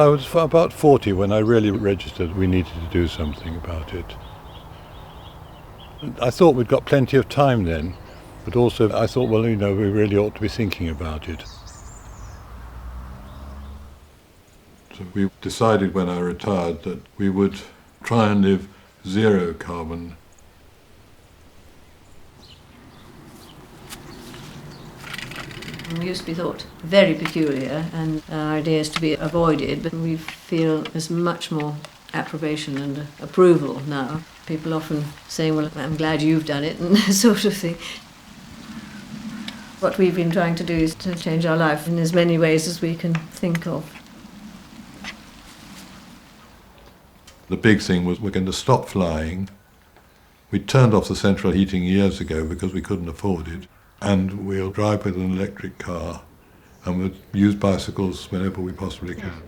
I was about 40 when I really registered we needed to do something about it. I thought we'd got plenty of time then, but also I thought, well, we really ought to be thinking about it. So we decided when I retired that we would try and live zero carbon. We used to be thought very peculiar and our ideas to be avoided, but we feel there's much more approbation and approval now. People often saying, well, I'm glad you've done it, and that sort of thing. What we've been trying to do is to change our life in as many ways as we can think of. The big thing was we're going to stop flying. We turned off the central heating years ago because we couldn't afford it. And we'll drive with an electric car and we'll use bicycles whenever we possibly can.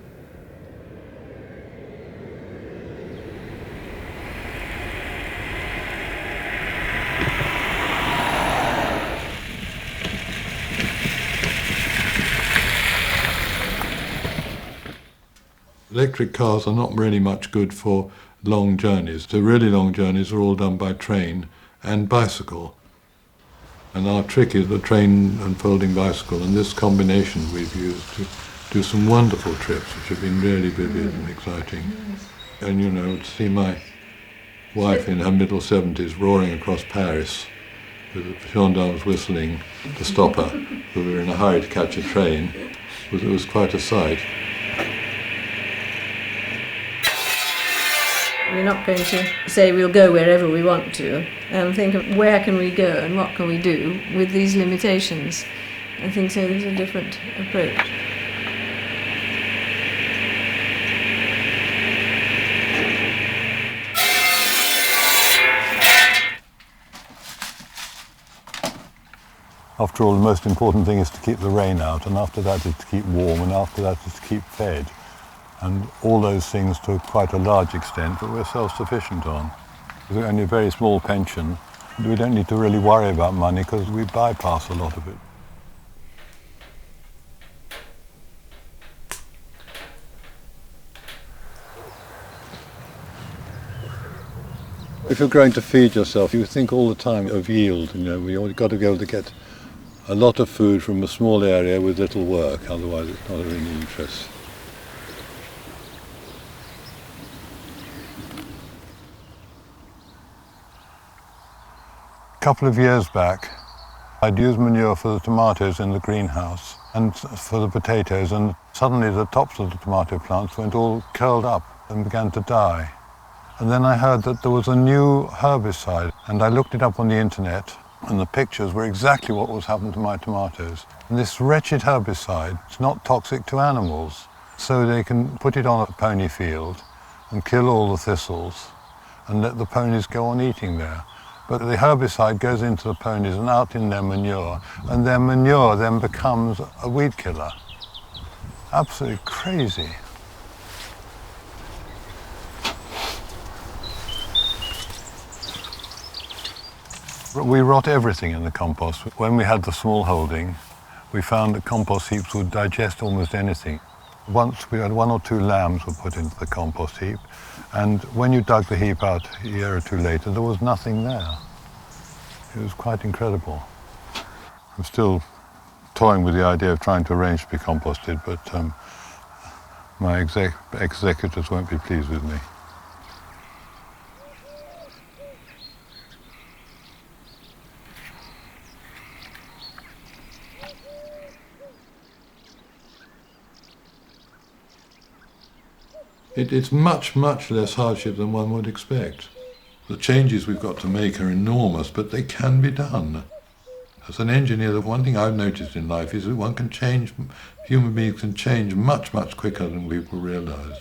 Electric cars are not really much good for long journeys. The really long journeys are all done by train and bicycle. And our trick is the train and folding bicycle, and this combination we've used to do some wonderful trips which have been really vivid and exciting. And to see my wife in her middle 70s roaring across Paris with the gendarmes whistling to stop her, because we were in a hurry to catch a train, it was quite a sight. We're not going to say we'll go wherever we want to and think of where can we go and what can we do with these limitations. I think so there's a different approach. After all, the most important thing is to keep the rain out, and after that is to keep warm, and after that is to keep fed. And all those things to quite a large extent that we're self-sufficient on. With only a very small pension, we don't need to really worry about money because we bypass a lot of it. If you're going to feed yourself, you think all the time of yield. We've got to be able to get a lot of food from a small area with little work, otherwise it's not of any interest. A couple of years back, I'd used manure for the tomatoes in the greenhouse and for the potatoes, and suddenly the tops of the tomato plants went all curled up and began to die. And then I heard that there was a new herbicide, and I looked it up on the internet, and the pictures were exactly what was happening to my tomatoes. And this wretched herbicide is not toxic to animals, so they can put it on a pony field and kill all the thistles and let the ponies go on eating there. But the herbicide goes into the ponies and out in their manure, and their manure then becomes a weed killer. Absolutely crazy. We rot everything in the compost. When we had the small holding, we found that compost heaps would digest almost anything. Once we had 1 or 2 lambs were put into the compost heap, and when you dug the heap out a year or 2 later, there was nothing there. It was quite incredible. I'm still toying with the idea of trying to arrange to be composted, but my executors won't be pleased with me. It's much, much less hardship than one would expect. The changes we've got to make are enormous, but they can be done. As an engineer, the one thing I've noticed in life is that human beings can change much, much quicker than people realise.